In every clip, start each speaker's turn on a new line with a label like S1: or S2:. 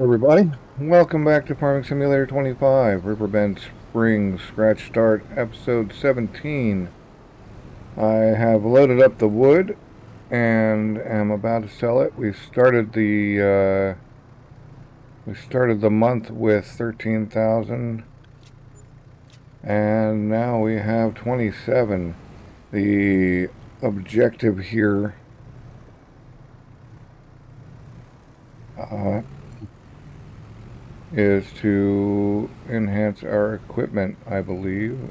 S1: Everybody, welcome back to Farming Simulator 25, Riverbend Spring Scratch Start, Episode 17. I have loaded up the wood and am about to sell it. We started the month with 13,000, and now we have 27. The objective here is to enhance our equipment, I believe.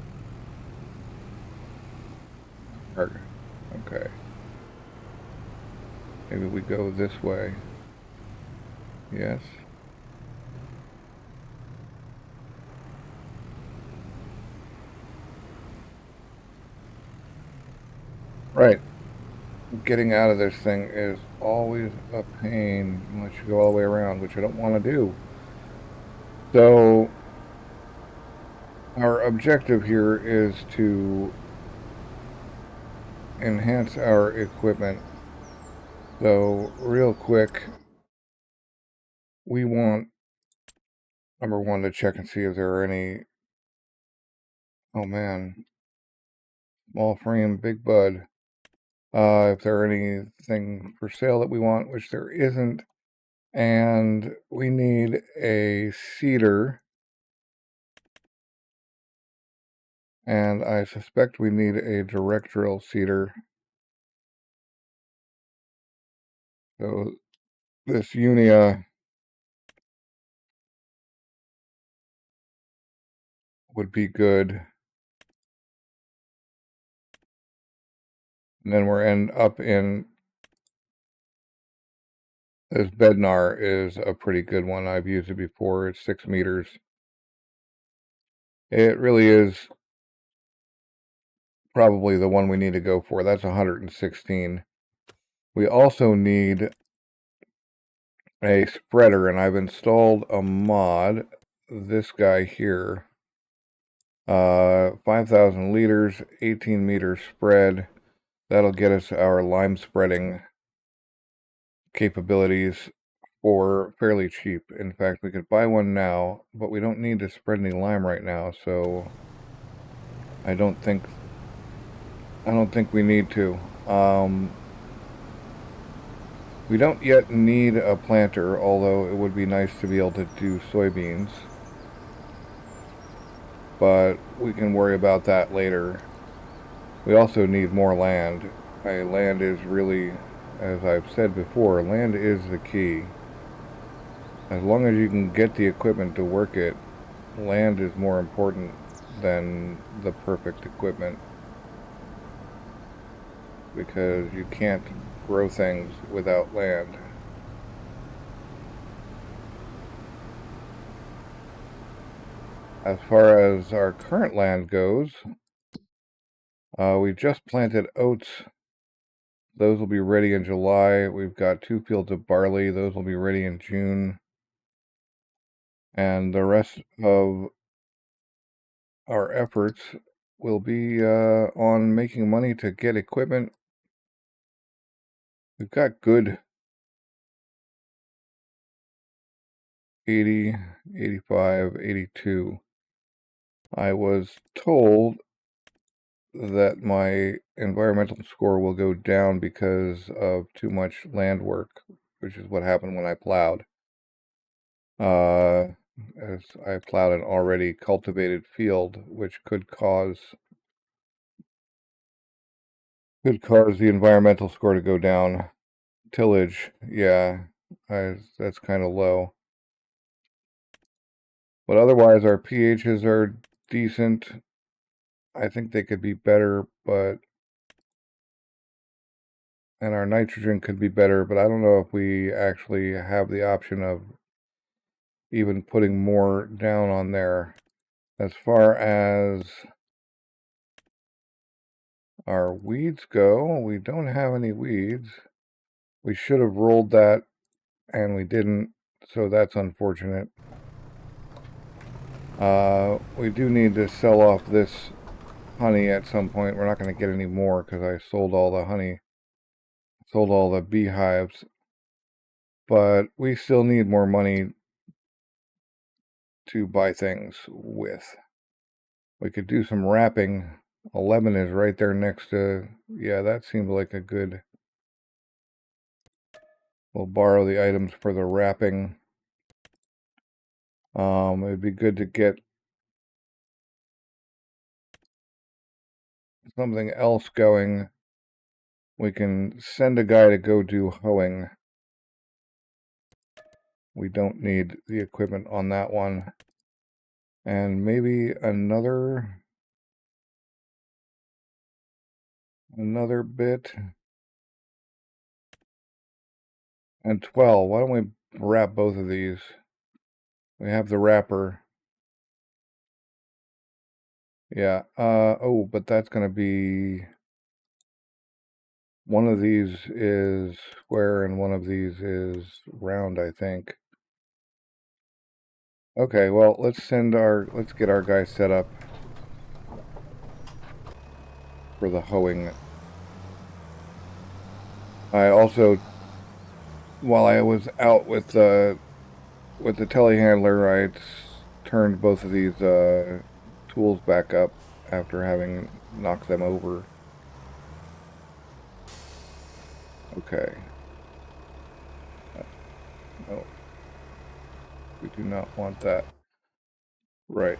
S1: Okay. Maybe we go this way. Yes. Right. Getting out of this thing is always a pain unless you go all the way around, which I don't want to do. So our objective here is to enhance our equipment. So real quick, we want number one to check and see if there are any, oh man, small frame, big bud. If there are anything for sale that we want, which there isn't. And we need a seeder. And I suspect we need a direct drill seeder. So this Unia would be good. And then we're up in this Bednar is a pretty good one. I've used it before. It's 6 meters. It really is probably the one we need to go for. That's 116. We also need a spreader, and I've installed a mod, this guy here. 5,000 liters, 18 meters spread. That'll get us our lime spreading capabilities for fairly cheap. In fact, we could buy one now, but we don't need to spread any lime right now, so I don't think we need to. We don't yet need a planter, although it would be nice to be able to do soybeans. But we can worry about that later. We also need more land. Land is really, as I've said before, land is the key. As long as you can get the equipment to work it, land is more important than the perfect equipment. Because you can't grow things without land. As far as our current land goes, we just planted oats. Those will be ready in July. We've got 2 fields of barley. Those will be ready in June. And the rest of our efforts will be on making money to get equipment. We've got good 80, 85, 82. I was told that my environmental score will go down because of too much land work, which is what happened when I plowed. As I plowed an already cultivated field, which could cause the environmental score to go down. Tillage, yeah, that's kind of low. But otherwise, our pHs are decent. I think they could be better, and our nitrogen could be better, but I don't know if we actually have the option of even putting more down on there. As far as our weeds go, we don't have any weeds. We should have rolled that, and we didn't, so that's unfortunate. We do need to sell off this honey at some point. We're not going to get any more because I sold all the honey, sold all the beehives. But we still need more money to buy things with. We could do some wrapping. 11 is right there next to, yeah, that seems like a good. We'll borrow the items for the wrapping. It'd be good to get something else going. We can send a guy to go do hoeing. We don't need the equipment on that one. And maybe another bit. And 12. Why don't we wrap both of these? We have the wrapper. Yeah. Oh, but that's going to be... One of these is square and one of these is round, I think. Okay, well, let's get our guy set up for the hoeing. I also, while I was out with the telehandler, I turned both of these tools back up after having knocked them over. Okay. No. We do not want that. Right.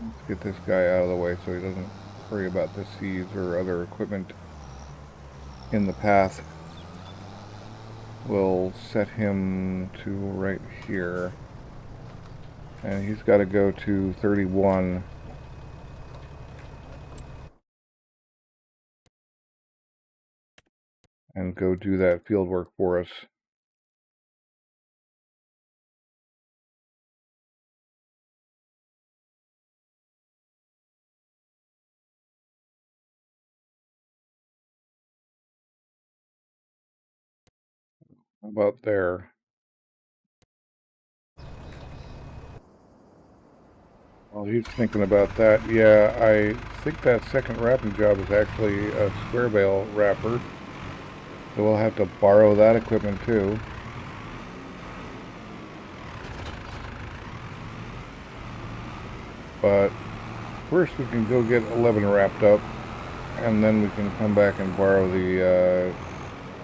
S1: Let's get this guy out of the way so he doesn't worry about the seeds or other equipment in the path. We'll set him to right here. And he's got to go to 31. And go do that field work for us. How about there? While he's thinking about that, yeah, I think that second wrapping job is actually a square bale wrapper. So we'll have to borrow that equipment too. But first we can go get 11 wrapped up, and then we can come back and borrow the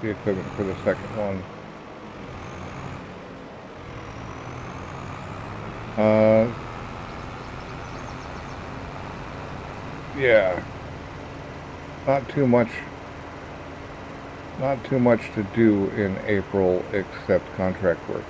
S1: equipment for the second one. Yeah, not too much to do in April except contract work.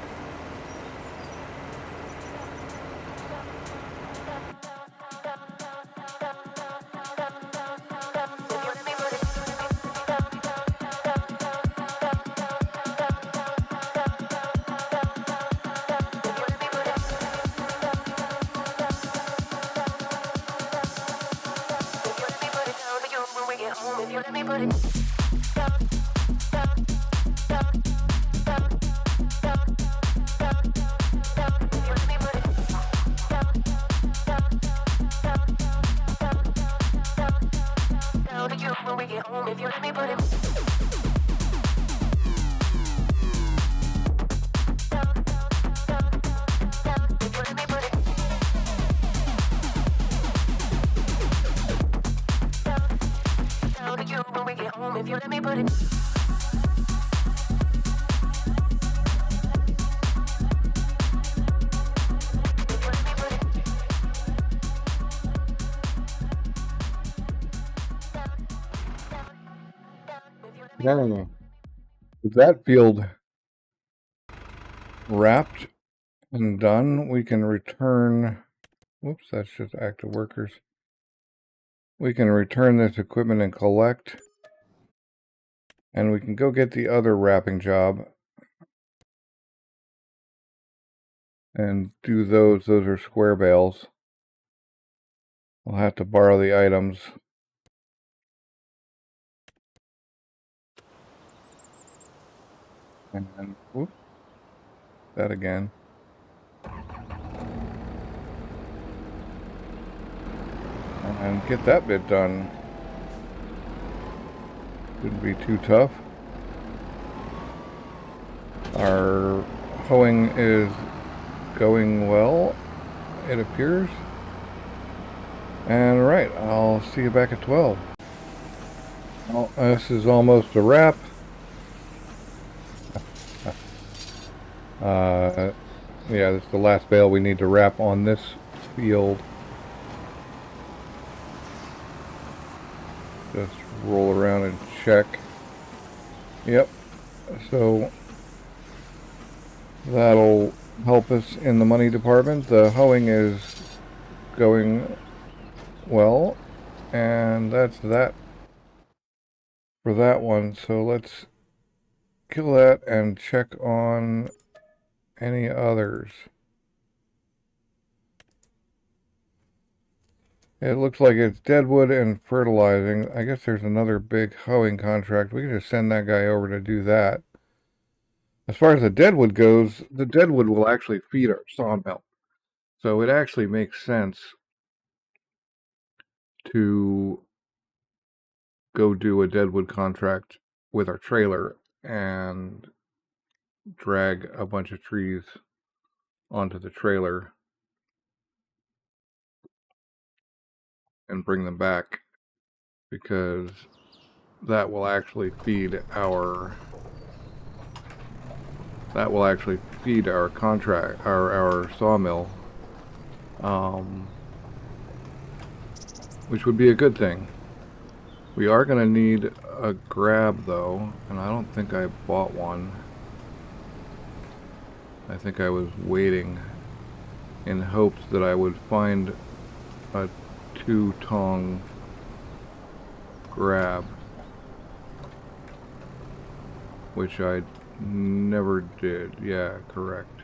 S1: Yeah. With that field wrapped and done, we can return. Whoops, that's just active workers. We can return this equipment and collect. And we can go get the other wrapping job. And do those. Those are square bales. We'll have to borrow the items. And whoops, that again. And get that bit done. Shouldn't be too tough. Our hoeing is going well, it appears. And right, I'll see you back at 12. Well, this is almost a wrap. Yeah, this is the last bale we need to wrap on this field. Just roll around and check. Yep, so that'll help us in the money department. The hoeing is going well, and that's that for that one. So let's kill that and check on any others. It looks like it's deadwood and fertilizing. I guess there's another big hoeing contract. We can just send that guy over to do that. As far as the deadwood goes, the deadwood will actually feed our sawmill. So it actually makes sense to go do a deadwood contract with our trailer and drag a bunch of trees onto the trailer and bring them back, because that will actually feed our contract, our sawmill, which would be a good thing. We are going to need a grab though, and I don't think I bought one. I think I was waiting in hopes that I would find a 2-tong grab, which I never did. Yeah, correct.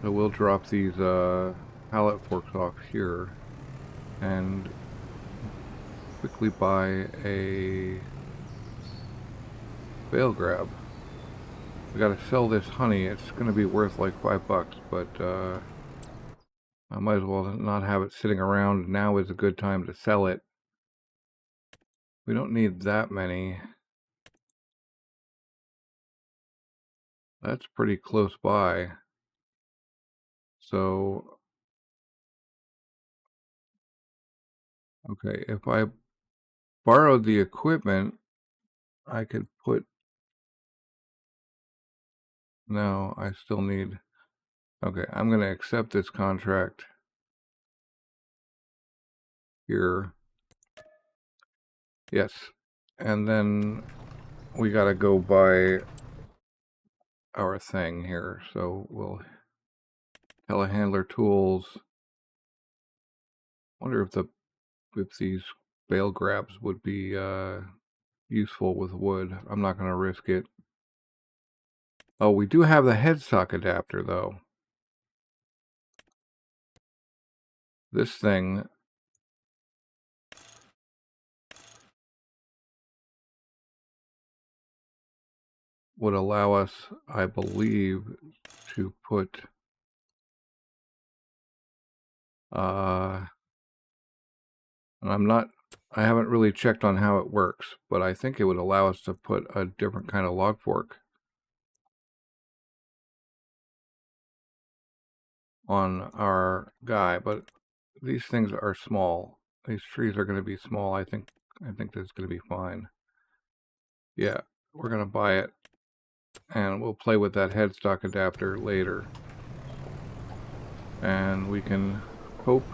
S1: So we'll drop these pallet forks off here and quickly buy a bale grab. We gotta sell this honey. It's gonna be worth like $5, but I might as well not have it sitting around. Now is a good time to sell it. We don't need that many. That's pretty close by. So, okay, if I borrowed the equipment, I could put... No, I still need... Okay, I'm going to accept this contract here. Yes, and then we got to go buy our thing here. So we'll telehandler tools. Wonder if these bale grabs would be useful with wood. I'm not going to risk it. Oh, we do have the headstock adapter though. This thing would allow us, I believe, to put and I haven't really checked on how it works, but I think it would allow us to put a different kind of log fork on our guy, but these things are small. These trees are going to be small. I think this is going to be fine. Yeah, we're going to buy it, and we'll play with that headstock adapter later. And we can hope...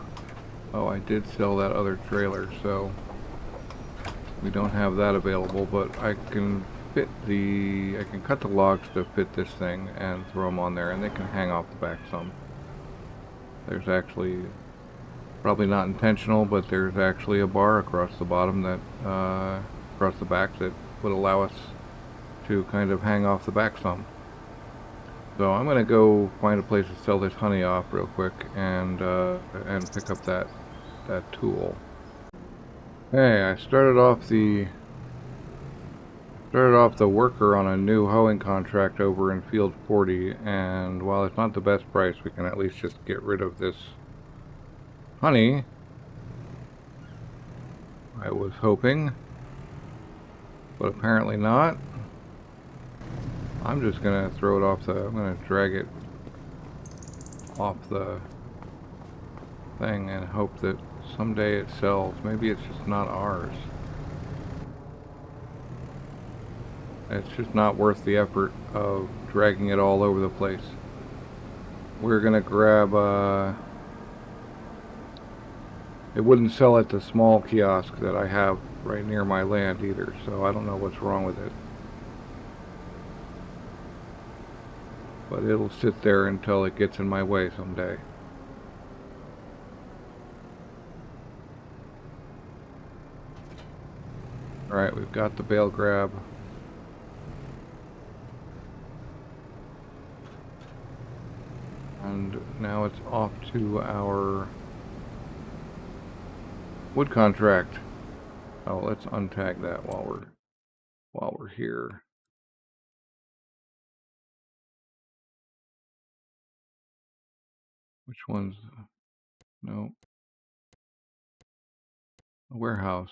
S1: Oh, I did sell that other trailer, so we don't have that available, but I can cut the logs to fit this thing and throw them on there, and they can hang off the back some. There's actually, probably not intentional, but there's actually a bar across the bottom that, across the back, that would allow us to kind of hang off the back some. So I'm gonna go find a place to sell this honey off real quick and pick up that tool. Hey, I started off the worker on a new hoeing contract over in field 40, and while it's not the best price, we can at least just get rid of this honey. I was hoping, but apparently not. I'm just gonna throw it off I'm gonna drag it off the thing and hope that someday it sells. Maybe it's just not ours. It's just not worth the effort of dragging it all over the place. We're gonna grab, it wouldn't sell at the small kiosk that I have right near my land either, so I don't know what's wrong with it. But it'll sit there until it gets in my way someday. Alright, we've got the bale grab. And now it's off to our wood contract. Oh, let's untag that while we're here. Which one's no warehouse?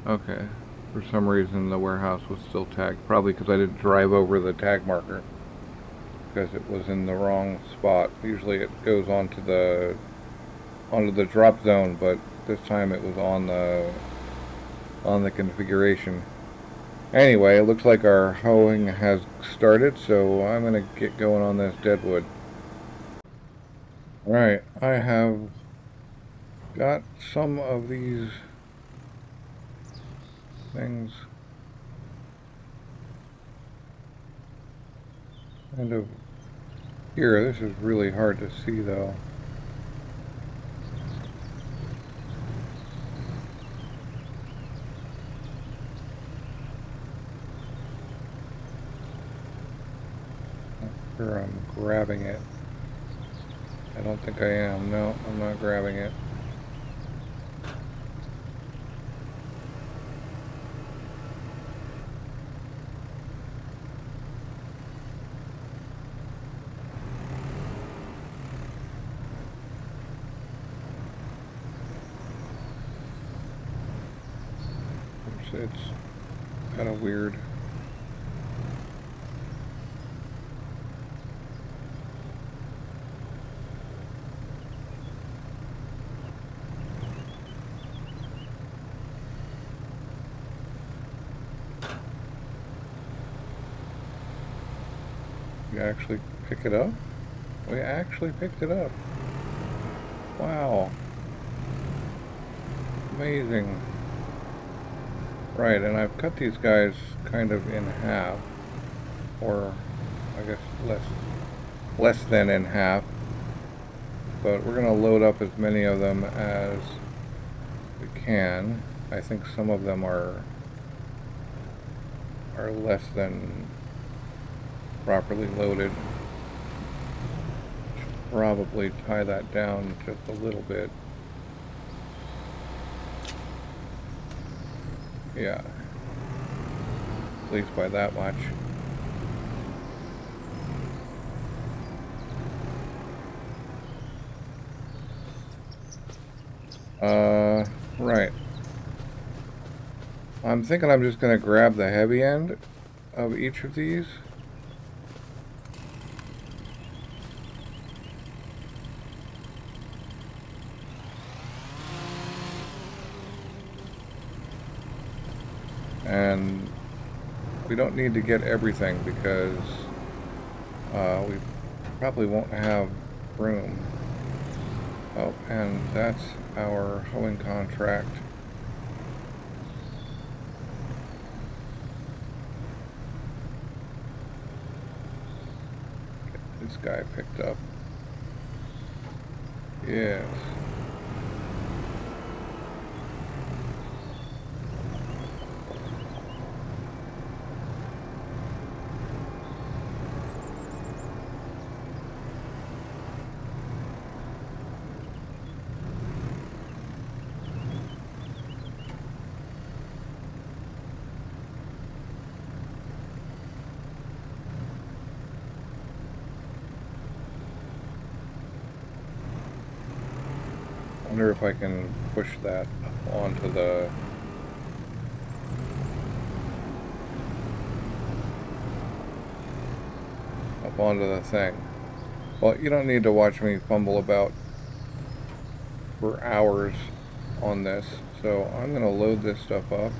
S1: Okay. For some reason the warehouse was still tagged. Probably because I didn't drive over the tag marker. Because it was in the wrong spot. Usually it goes onto the drop zone, but this time it was on the configuration. Anyway, it looks like our hoeing has started, so I'm gonna get going on this deadwood. Alright, I have got some of these things kind of here. This is really hard to see though. Not sure I'm grabbing it. I don't think I am. No, I'm not grabbing it. It's kind of weird. We actually pick it up? We actually picked it up. Wow. Amazing. Right, and I've cut these guys kind of in half, or I guess less than in half, but we're gonna load up as many of them as we can. I think some of them are less than properly loaded. Should probably tie that down just a little bit. Yeah, at least by that much. Right. I'm thinking I'm just gonna grab the heavy end of each of these. And we don't need to get everything because we probably won't have room. Oh, and that's our hoeing contract. Get this guy picked up. Yes. I wonder if I can push that up onto the onto the thing. Well, you don't need to watch me fumble about for hours on this, so I'm going to load this stuff up.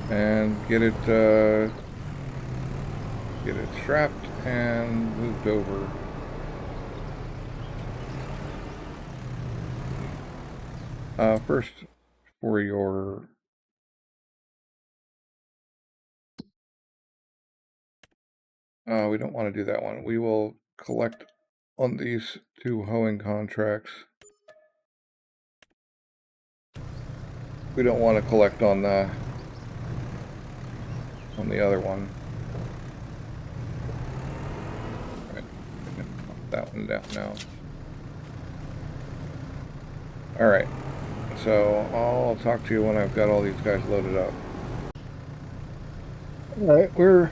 S1: And get it strapped and moved over. First, for your we don't want to do that one. We will collect on these 2 hoeing contracts. We don't want to collect on the other one. All right, pop that one down now. All right, so I'll talk to you when I've got all these guys loaded up. All right, we're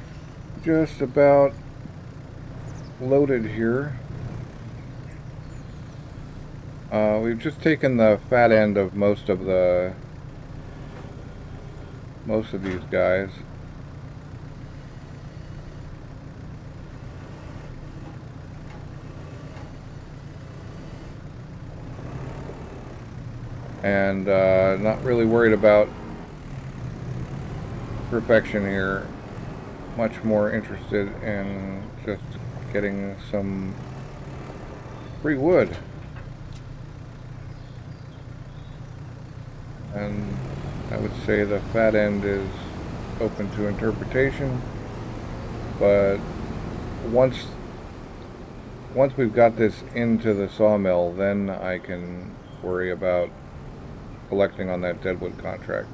S1: just about loaded here. We've just taken the fat end of most of these guys. And not really worried about perfection here. Much more interested in just getting some free wood. And I would say the fat end is open to interpretation, but once we've got this into the sawmill, then I can worry about collecting on that deadwood contract.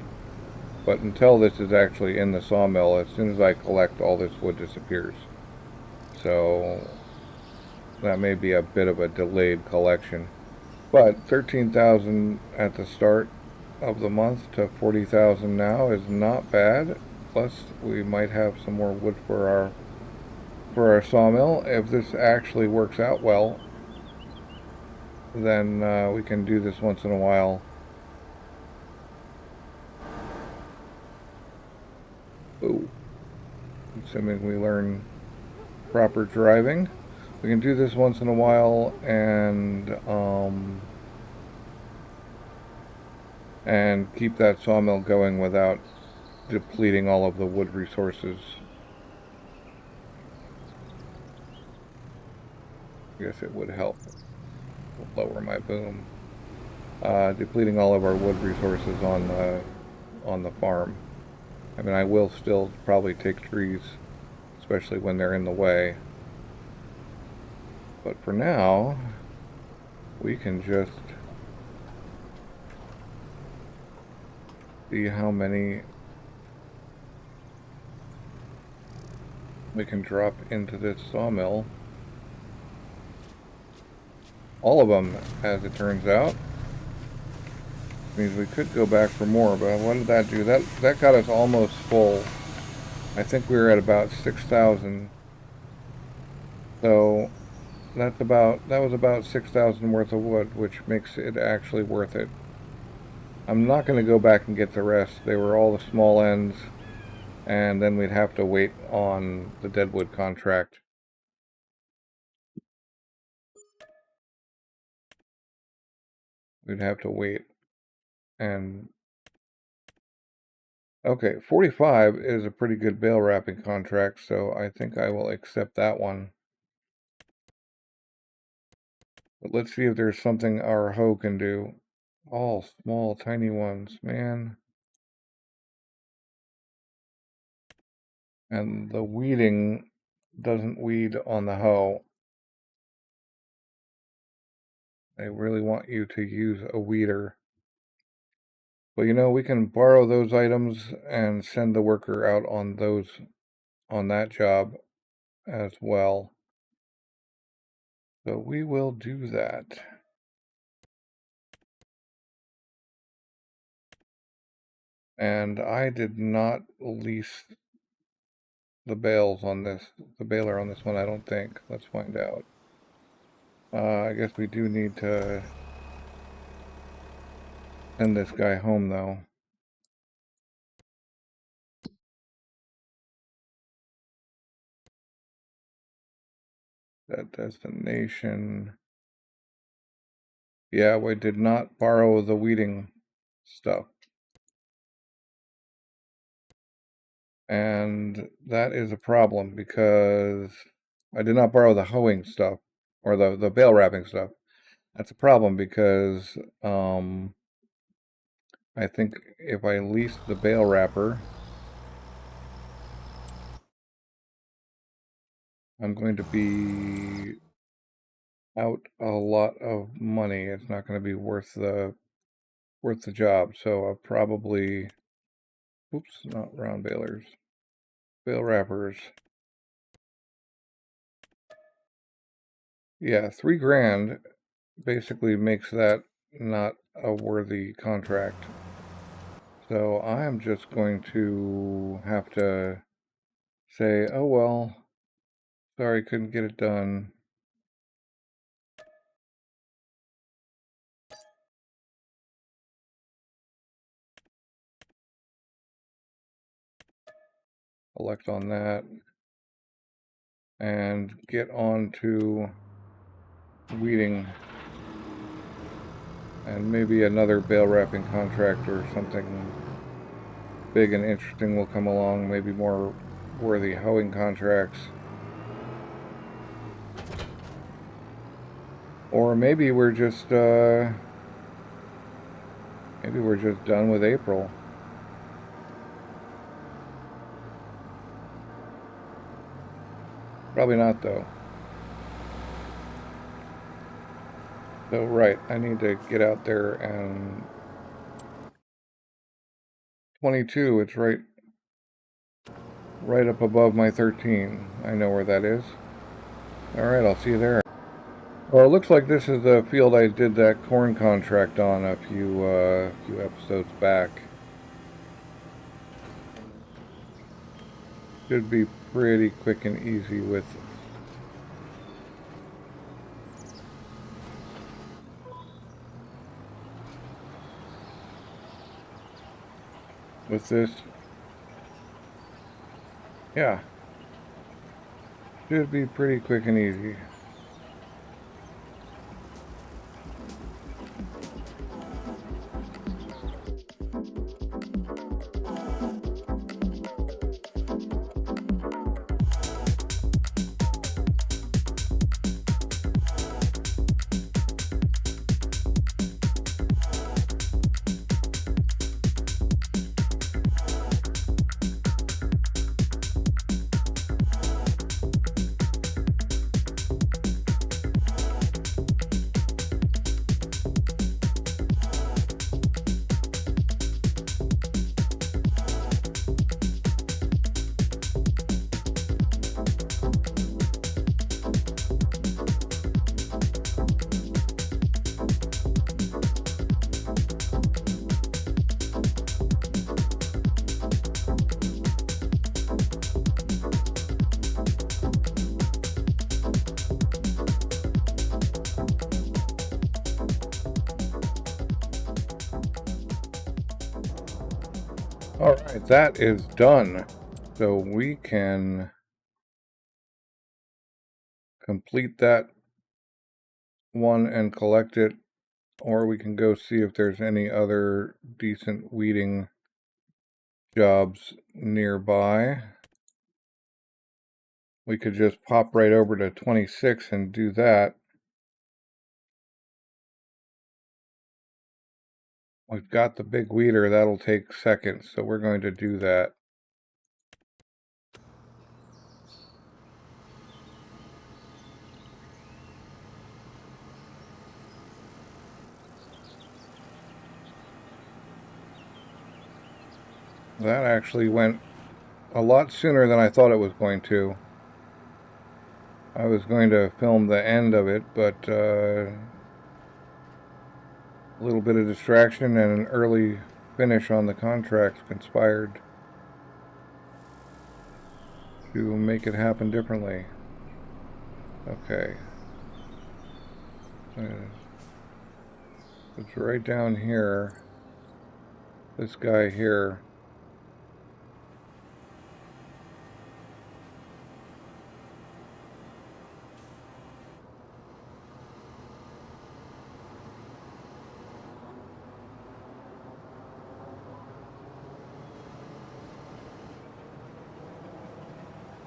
S1: But until this is actually in the sawmill, as soon as I collect, all this wood disappears. So that may be a bit of a delayed collection. But 13,000 at the start of the month to 40,000 now is not bad. Plus, we might have some more wood for our sawmill. If this actually works out well, then we can do this once in a while. Ooh. Assuming we learn proper driving. We can do this once in a while and keep that sawmill going without depleting all of the wood resources. I guess it would help lower my boom. Depleting all of our wood resources on the farm. I mean, I will still probably take trees, especially when they're in the way. But for now, we can just see how many we can drop into this sawmill. All of them, as it turns out. Means we could go back for more, but what did that do? That got us almost full. I think we were at about 6,000. So that was about 6,000 worth of wood, which makes it actually worth it. I'm not going to go back and get the rest. They were all the small ends, and then we'd have to wait on the deadwood contract. We'd have to wait. And okay, 45 is a pretty good bale wrapping contract, so I think I will accept that one. But let's see if there's something our hoe can do. All small, tiny ones, man. And the weeding doesn't weed on the hoe. They really want you to use a weeder. But you know, we can borrow those items and send the worker out on that job as well. So we will do that. And I did not lease bales on this, the baler on this one, I don't think. Let's find out. I guess we do need to send this guy home, though. That destination. Yeah, we did not borrow the weeding stuff. And that is a problem because I did not borrow the hoeing stuff or the bale wrapping stuff. That's a problem because I think if I lease the bale wrapper, I'm going to be out a lot of money. It's not going to be worth the job. So I'll probably, oops, not round balers, bale wrappers. Yeah, $3,000 basically makes that not a worthy contract. So I am just going to have to say, oh well, sorry, couldn't get it done. Elect on that and get on to weeding, and maybe another bale wrapping contract or something big and interesting will come along, maybe more worthy hoeing contracts. Or maybe we're just done with April. Probably not, though. So, right, I need to get out there and 22, it's right up above my 13. I know where that is. Alright, I'll see you there. Well, it looks like this is the field I did that corn contract on a few episodes back. Should be pretty quick and easy with this. Yeah. Should be pretty quick and easy. Alright, that is done. So we can complete that one and collect it, or we can go see if there's any other decent weeding jobs nearby. We could just pop right over to 26 and do that. We've got the big weeder, that'll take seconds, so we're going to do that. That actually went a lot sooner than I thought it was going to. I was going to film the end of it, but a little bit of distraction and an early finish on the contract conspired. to make it happen differently. Okay. It's right down here. This guy here.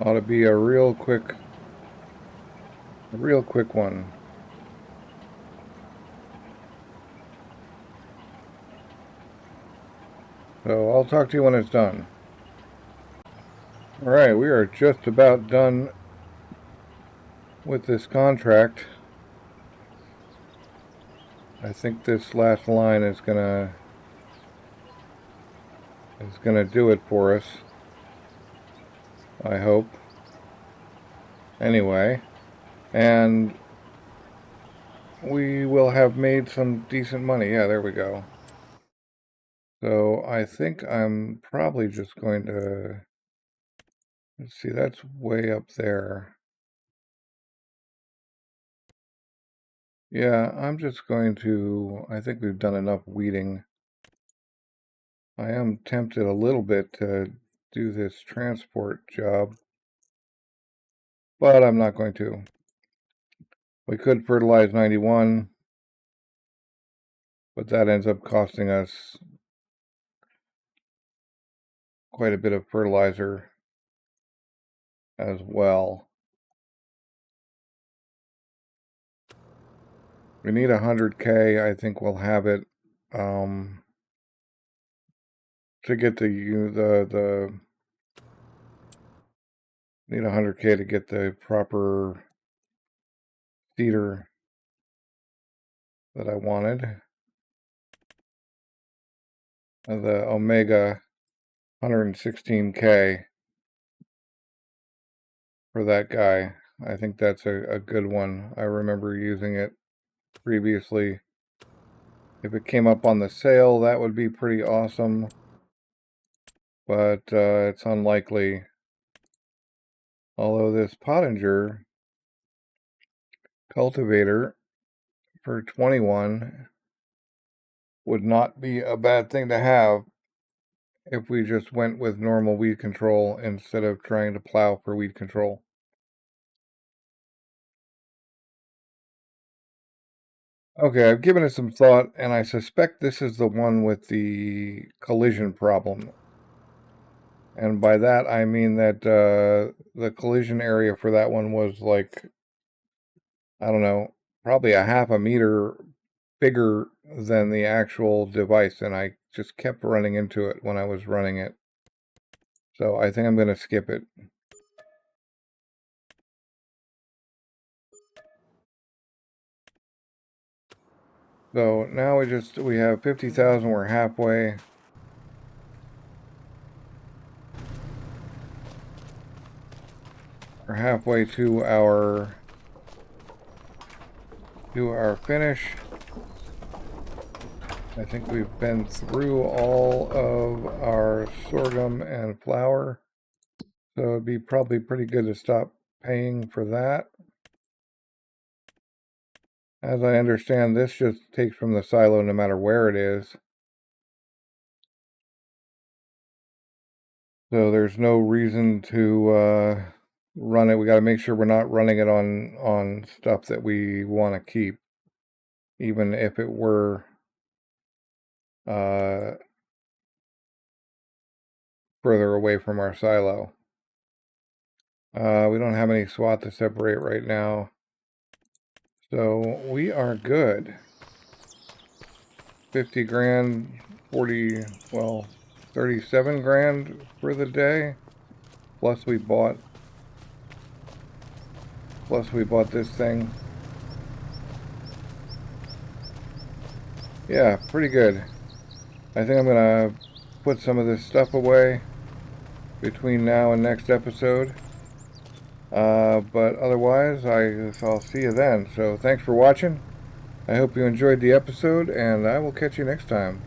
S1: Ought to be a real quick one. So I'll talk to you when it's done. Alright, we are just about done with this contract. I think this last line is gonna do it for us. I hope. Anyway, and we will have made some decent money. Yeah, there we go. So I think I'm probably just going to, let's see, that's way up there. Yeah, I'm just going to, I think we've done enough weeding. I am tempted a little bit to do this transport job, but I'm not going to. We could fertilize 91, but that ends up costing us quite a bit of fertilizer as well. We need 100K. I think we'll have it to get the need 100K to get the proper feeder that I wanted. The Omega 116K for that guy. I think that's a good one. I remember using it previously. If it came up on the sale, that would be pretty awesome. But it's unlikely. Although this Pottinger cultivator for 21 would not be a bad thing to have if we just went with normal weed control instead of trying to plow for weed control. Okay, I've given it some thought, and I suspect this is the one with the collision problem. And by that, I mean that the collision area for that one was like, I don't know, probably a half a meter bigger than the actual device, and I just kept running into it when I was running it. So I think I'm going to skip it. So now we have 50,000, we're halfway. We're halfway to our finish. I think we've been through all of our sorghum and flour. So it'd be probably pretty good to stop paying for that. As I understand, this just takes from the silo no matter where it is. So there's no reason to run it. We got to make sure we're not running it on stuff that we want to keep, even if it were further away from our silo. We don't have any SWAT to separate right now, so we are good. 50 grand, 37 grand for the day, plus we bought this thing. Yeah, pretty good. I think I'm gonna put some of this stuff away between now and next episode. But otherwise, I'll see you then. So thanks for watching. I hope you enjoyed the episode, and I will catch you next time.